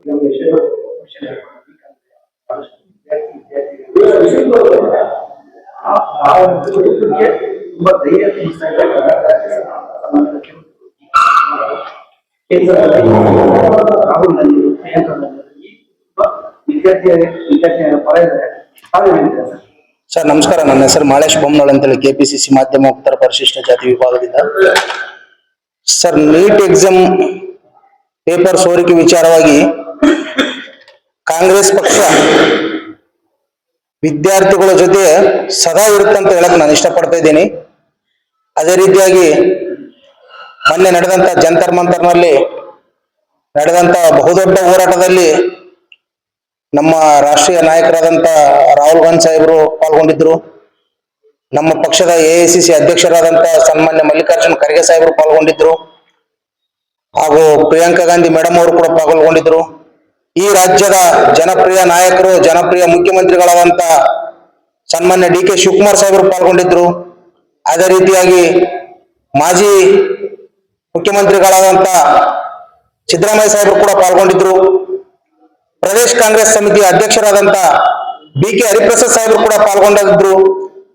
ತುಂಬಾ ಧೈರ್ಯ ರಾಹುಲ್ ಗಾಂಧಿ ವಿದ್ಯಾರ್ಥಿಗಳ ಪರ ಇದ್ದಾರೆ. ಸರ್ ನಮಸ್ಕಾರ, ನನ್ನ ಹೆಸರು ಮಾಳೇಶ್ ಬೊಮ್ಮನೋಳ್ ಅಂತೇಳಿ ಕೆಪಿಸಿಸಿ ಮಾಧ್ಯಮ ಉತ್ತರ ಪರಿಶಿಷ್ಟ ಜಾತಿ ವಿಭಾಗದಿಂದ. ಸರ್, ನೀಟ್ ಎಕ್ಸಾಮ್ ಪೇಪರ್ ಸೋರಿಕೆ ವಿಚಾರವಾಗಿ ಕಾಂಗ್ರೆಸ್ ಪಕ್ಷ ವಿದ್ಯಾರ್ಥಿಗಳ ಜೊತೆ ಸದಾ ಇರುತ್ತಂತ ಹೇಳಕ್ ನಾನು ಇಷ್ಟಪಡ್ತಾ ಇದ್ದೀನಿ. ಅದೇ ರೀತಿಯಾಗಿ ಮೊನ್ನೆ ನಡೆದಂತ ಜಂತರ್ ಮಂತರ್ನಲ್ಲಿ ನಡೆದಂತ ಬಹುದೊಡ್ಡ ಹೋರಾಟದಲ್ಲಿ ನಮ್ಮ ರಾಷ್ಟ್ರೀಯ ನಾಯಕರಾದಂತ ರಾಹುಲ್ ಗಾಂಧಿ ಸಾಹೇಬರು ಪಾಲ್ಗೊಂಡಿದ್ರು. ನಮ್ಮ ಪಕ್ಷದ ಎಐಸಿಸಿ ಅಧ್ಯಕ್ಷರಾದಂತ ಸನ್ಮಾನ್ಯ ಮಲ್ಲಿಕಾರ್ಜುನ್ ಖರ್ಗೆ ಸಾಹೇಬರು ಪಾಲ್ಗೊಂಡಿದ್ರು. ಹಾಗೂ ಪ್ರಿಯಾಂಕಾ ಗಾಂಧಿ ಮೇಡಮ್ ಅವರು ಕೂಡ ಪಾಲ್ಗೊಂಡಿದ್ರು. ಈ ರಾಜ್ಯದ ಜನಪ್ರಿಯ ನಾಯಕರು, ಜನಪ್ರಿಯ ಮುಖ್ಯಮಂತ್ರಿಗಳಾದಂತ ಸನ್ಮಾನ್ಯ ಡಿ.ಕೆ. ಶಿವಕುಮಾರ್ ಸಾಹೇಬರು ಪಾಲ್ಗೊಂಡಿದ್ರು. ಅದೇ ರೀತಿಯಾಗಿ ಮಾಜಿ ಮುಖ್ಯಮಂತ್ರಿಗಳಾದಂತ ಸಿದ್ದರಾಮಯ್ಯ ಸಾಹೇಬರು ಕೂಡ ಪಾಲ್ಗೊಂಡಿದ್ರು. ಪ್ರದೇಶ ಕಾಂಗ್ರೆಸ್ ಸಮಿತಿಯ ಅಧ್ಯಕ್ಷರಾದಂತ ಬಿ.ಕೆ. ಹರಿಪ್ರಸಾದ್ ಸಾಹೇಬರು ಕೂಡ ಪಾಲ್ಗೊಂಡಿದ್ರು.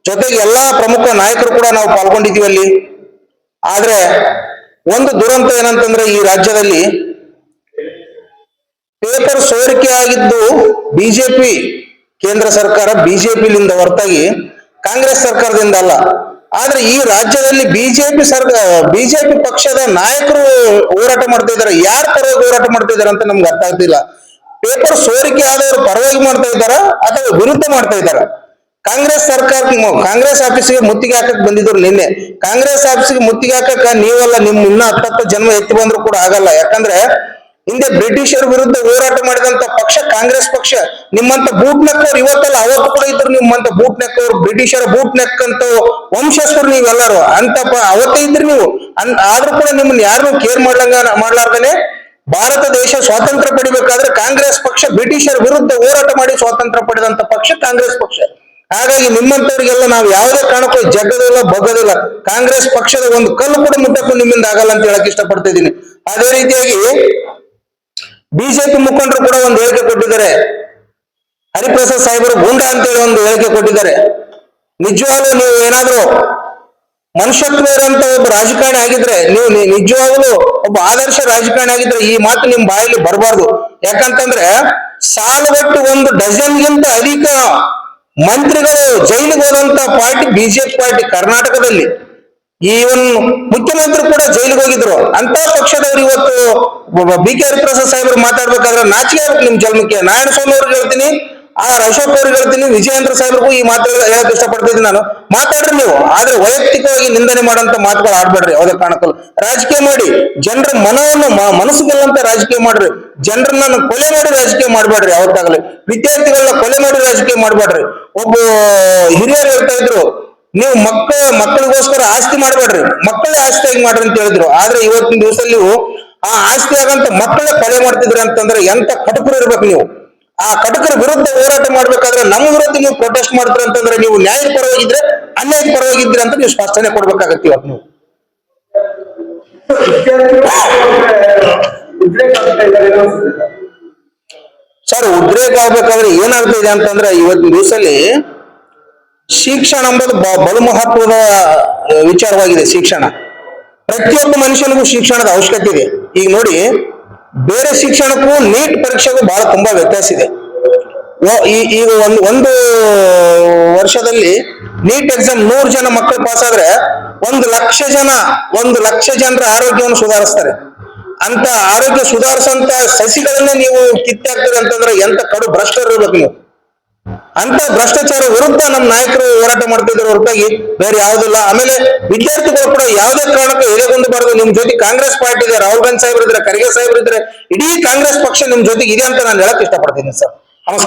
ಜೊತೆಗೆ ಎಲ್ಲಾ ಪ್ರಮುಖ ನಾಯಕರು ಕೂಡ ನಾವು ಪಾಲ್ಗೊಂಡಿದ್ದೀವಿ ಅಲ್ಲಿ. ಆದ್ರೆ ಒಂದು ದುರಂತ ಏನಂತಂದ್ರೆ, ಈ ರಾಜ್ಯದಲ್ಲಿ ಪೇಪರ್ ಸೋರಿಕೆ ಆಗಿದ್ದು ಬಿಜೆಪಿ ಕೇಂದ್ರ ಸರ್ಕಾರ, ಬಿಜೆಪಿಲಿಂದ ಹೊರತಾಗಿ ಕಾಂಗ್ರೆಸ್ ಸರ್ಕಾರದಿಂದ ಅಲ್ಲ. ಆದ್ರೆ ಈ ರಾಜ್ಯದಲ್ಲಿ ಬಿಜೆಪಿ ಪಕ್ಷದ ನಾಯಕರು ಹೋರಾಟ ಮಾಡ್ತಾ ಇದ್ದಾರೆ. ಯಾರ ಪರವಾಗಿ ಹೋರಾಟ ಮಾಡ್ತಾ ಇದ್ದಾರೆ ಅಂತ ನಮ್ಗೆ ಅರ್ಥ ಆಗ್ತಿಲ್ಲ. ಪೇಪರ್ ಸೋರಿಕೆ ಆದವರು ಪರವಾಗಿ ಮಾಡ್ತಾ ಇದ್ದಾರ ಅಥವಾ ವಿರುದ್ಧ ಮಾಡ್ತಾ ಇದ್ದಾರ? ಕಾಂಗ್ರೆಸ್ ಸರ್ಕಾರ ಕಾಂಗ್ರೆಸ್ ಆಫೀಸಿಗೆ ಮುತ್ತಿಗೆ ಹಾಕಕ್ ಬಂದಿದ್ರು. ನಿನ್ನೆ ಕಾಂಗ್ರೆಸ್ ಆಫೀಸಿಗೆ ಮುತ್ತಿಗೆ ಹಾಕಕ್ಕ ನೀವಲ್ಲ, ನಿಮ್ ಇನ್ನ 10 ಜನ್ಮ ಎತ್ತಿ ಬಂದ್ರು ಕೂಡ ಆಗಲ್ಲ. ಯಾಕಂದ್ರೆ ಹಿಂದೆ ಬ್ರಿಟಿಷರ ವಿರುದ್ಧ ಹೋರಾಟ ಮಾಡಿದಂತ ಪಕ್ಷ ಕಾಂಗ್ರೆಸ್ ಪಕ್ಷ. ನಿಮ್ಮಂತ ಬೂಟ್ ನೆಕ್ಕವ್ರು ಇವತ್ತಲ್ಲ, ಅವತ್ತು ಕೂಡ ಇದ್ರು. ನಿಮ್ಮಂತ ಬೂಟ್ ನೆಕ್ಕವ್ರು, ಬ್ರಿಟಿಷರ ಬೂಟ್ ನೆಕ್ಕಂತ ವಂಶಸ್ಥರು ನೀವೆಲ್ಲರೂ ಅಂತಪ್ಪ ಅವತ್ತೇ ಇದ್ರಿ ನೀವು. ಆದ್ರೂ ಕೂಡ ನಿಮ್ಮನ್ನ ಯಾರನ್ನೂ ಕೇರ್ ಮಾಡ್ಲಾರ್ದೇನೆ ಭಾರತ ದೇಶ ಸ್ವಾತಂತ್ರ್ಯ ಪಡಿಬೇಕಾದ್ರೆ ಕಾಂಗ್ರೆಸ್ ಪಕ್ಷ ಬ್ರಿಟಿಷರ ವಿರುದ್ಧ ಹೋರಾಟ ಮಾಡಿ ಸ್ವಾತಂತ್ರ್ಯ ಪಡೆದಂತ ಪಕ್ಷ ಕಾಂಗ್ರೆಸ್ ಪಕ್ಷ. ಹಾಗಾಗಿ ನಿಮ್ಮಂತವ್ರಿಗೆಲ್ಲ ನಾವು ಯಾವುದೇ ಕಾರಣಕ್ಕೂ ಜಗ್ಗದಿಲ್ಲ, ಬಗ್ಗದಿಲ್ಲ. ಕಾಂಗ್ರೆಸ್ ಪಕ್ಷದ ಒಂದು ಕಲ್ಲು ಕೂಡ ಮುಟ್ಟಕ್ಕೂ ನಿಮ್ಮಿಂದ ಆಗಲ್ಲ ಅಂತ ಹೇಳಕ್ ಇಷ್ಟಪಡ್ತಾ ಇದ್ದೀನಿ. ಅದೇ ರೀತಿಯಾಗಿ ಬಿಜೆಪಿ ಮುಖಂಡರು ಕೂಡ ಒಂದು ಹೇಳಿಕೆ ಕೊಟ್ಟಿದ್ದಾರೆ. ಹರಿಪ್ರಸಾದ್ ಸಾಹೇಬರು ಗೂಂಡ ಅಂತೇಳಿ ಒಂದು ಹೇಳಿಕೆ ಕೊಟ್ಟಿದ್ದಾರೆ. ನಿಜವಾಗ್ಲೂ ನೀವು ಏನಾದ್ರು ಮನುಷ್ಯತ್ವ ಇರೋಂತ ಒಬ್ಬ ರಾಜಕಾರಣಿ ಆಗಿದ್ರೆ, ನೀವು ನಿಜವಾಗ್ಲೂ ಒಬ್ಬ ಆದರ್ಶ ರಾಜಕಾರಣಿ ಆಗಿದ್ರೆ ಈ ಮಾತು ನಿಮ್ ಬಾಯಲ್ಲಿ ಬರಬಾರ್ದು. ಯಾಕಂತಂದ್ರೆ ಸಾಲುಗಟ್ಟು 1 ಡಜನ್ಗಿಂತ ಅಧಿಕ ಮಂತ್ರಿಗಳು ಜೈಲಿಗೆ ಹೋದಂತ ಪಾರ್ಟಿ ಬಿಜೆಪಿ ಪಾರ್ಟಿ ಕರ್ನಾಟಕದಲ್ಲಿ. ಈವನ್ ಮುಖ್ಯಮಂತ್ರಿ ಕೂಡ ಜೈಲಿಗೆ ಹೋಗಿದ್ರು. ಅಂತ ಪಕ್ಷದವರು ಇವತ್ತು ಬಿ.ಕೆ. ಹರಿಪ್ರಸಾದ್ ಸಾಹೇಬರು ಮಾತಾಡ್ಬೇಕಾದ್ರೆ ನಾಚಿಕೆ ಆಗ್ಬೇಕು ನಿಮ್ ಜನ್ಮಕ್ಕೆ. ನಾರಾಯಣ ಸ್ವಾಮಿ ಅವ್ರಿಗೆ ಹೇಳ್ತೀನಿ, ಅಶೋಕ್ ಅವ್ರಿಗೆ ಹೇಳ್ತೀನಿ, ವಿಜಯೇಂದ್ರ ಸಾಹೇಬ್ರಿಗೂ ಈ ಮಾತು ಹೇಳಕ್ ಇಷ್ಟಪಡ್ತಿದ್ದೀನಿ ನಾನು. ಮಾತಾಡ್ರಿ ನೀವು, ಆದ್ರೆ ವೈಯಕ್ತಿಕವಾಗಿ ನಿಂದನೆ ಮಾಡಂತ ಮಾತುಗಳು ಆಡ್ಬೇಡ್ರಿ. ಯಾವುದೇ ಕಾರಣಕ್ಕೂ ರಾಜಕೀಯ ಮಾಡಿ ಜನರ ಮನಸ್ಸು ಗೆಲ್ಲಂತ ರಾಜಕೀಯ ಮಾಡ್ರಿ. ಜನರನ್ನ ಕೊಲೆ ಮಾಡಿ ರಾಜಕೀಯ ಮಾಡ್ಬೇಡ್ರಿ. ಯಾವತ್ತಾಗಲಿ ವಿದ್ಯಾರ್ಥಿಗಳನ್ನ ಕೊಲೆ ಮಾಡಿ ರಾಜಕೀಯ ಮಾಡ್ಬೇಡ್ರಿ. ಒಬ್ಬ ಹಿರಿಯರು ಹೇಳ್ತಾ ಇದ್ರು, ನೀವು ಮಕ್ಕಳಿಗೋಸ್ಕರ ಆಸ್ತಿ ಮಾಡ್ಬೇಡ್ರಿ, ಮಕ್ಕಳೇ ಆಸ್ತಿಯಾಗಿ ಮಾಡ್ರಿ ಅಂತ ಹೇಳಿದ್ರು. ಆದ್ರೆ ಇವತ್ತಿನ ದಿವಸದಲ್ಲಿ ನೀವು ಆ ಆಸ್ತಿ ಆಗಂತ ಮಕ್ಕಳೇ ಕೊಲೆ ಮಾಡ್ತಿದ್ರಿ ಅಂತಂದ್ರೆ ಎಂತ ಕಟಕರು ಇರ್ಬೇಕು ನೀವು. ಆ ಕಟಕರ ವಿರುದ್ಧ ಹೋರಾಟ ಮಾಡ್ಬೇಕಾದ್ರೆ ನಮ್ಮ ವಿರುದ್ಧ ನೀವು ಪ್ರೊಟೆಸ್ಟ್ ಮಾಡ್ತೀರಿ ಅಂತಂದ್ರೆ ನೀವು ನ್ಯಾಯದ ಪರವಾಗಿದ್ರೆ ಅನ್ಯಾಯದ ಪರವಾಗಿದ್ರೆ ಅಂತ ನೀವು ಸ್ಪಷ್ಟನೆ ಕೊಡ್ಬೇಕಾಗತ್ತೆ ಇವತ್ತು ನೀವು. ಸರ್, ಉದ್ರೇಕ ಆಗ್ಬೇಕಾದ್ರೆ ಏನಾಗ್ತಾ ಇದೆ ಅಂತಂದ್ರೆ, ಇವತ್ತಿನ ದಿವಸದಲ್ಲಿ ಶಿಕ್ಷಣ ಎಂಬುದು ಬಲು ಮಹತ್ವದ ವಿಚಾರವಾಗಿದೆ. ಶಿಕ್ಷಣ ಪ್ರತಿಯೊಬ್ಬ ಮನುಷ್ಯನಿಗೂ ಶಿಕ್ಷಣದ ಅವಶ್ಯಕತೆ ಇದೆ. ಈಗ ನೋಡಿ, ಬೇರೆ ಶಿಕ್ಷಣಕ್ಕೂ ನೀಟ್ ಪರೀಕ್ಷೆಗೂ ಬಹಳ ತುಂಬಾ ವ್ಯತ್ಯಾಸ ಇದೆ. ಈಗ ಒಂದು ವರ್ಷದಲ್ಲಿ ನೀಟ್ ಎಕ್ಸಾಮ್ 100 ಜನ ಮಕ್ಕಳು ಪಾಸ್ ಆದ್ರೆ 1 ಲಕ್ಷ ಜನರ ಆರೋಗ್ಯವನ್ನು ಸುಧಾರಿಸ್ತಾರೆ. ಅಂತ ಆರೋಗ್ಯ ಸುಧಾರಿಸಂತ ಸಸಿಗಳನ್ನೇ ನೀವು ಕಿತ್ತಾಕ್ತೀರಿ ಅಂತಂದ್ರೆ ಎಂತ ಕಡು ಭ್ರಷ್ಟರು ಇರ್ಬೇಕು ನೀವು. ಅಂತ ಭ್ರಷ್ಟಾಚಾರ ವಿರುದ್ಧ ನಮ್ಮ ನಾಯಕರು ಹೋರಾಟ ಮಾಡ್ತಿದ್ರು ಹೊರತಾಗಿ ಬೇರೆ ಯಾವುದಿಲ್ಲ. ಆಮೇಲೆ ವಿದ್ಯಾರ್ಥಿಗಳು ಕೂಡ ಯಾವುದೇ ಕಾರಣಕ್ಕೂ ಎದೆಗುಂದಬಾರದು. ನಿಮ್ ಜೊತೆ ಕಾಂಗ್ರೆಸ್ ಪಾರ್ಟಿ ಇದೆ, ರಾಹುಲ್ ಗಾಂಧಿ ಸಾಹೇಬ್ರು ಇದ್ರೆ, ಖರ್ಗೆ ಸಾಹೇಬ್ರು ಇದ್ರೆ, ಇಡೀ ಕಾಂಗ್ರೆಸ್ ಪಕ್ಷ ನಿಮ್ ಜೊತೆಗೆ ಇದೆ ಅಂತ ನಾನು ಹೇಳಕ್ ಇಷ್ಟಪಡ್ತೀನಿ ಸರ್. ನಮಸ್ಕಾರ.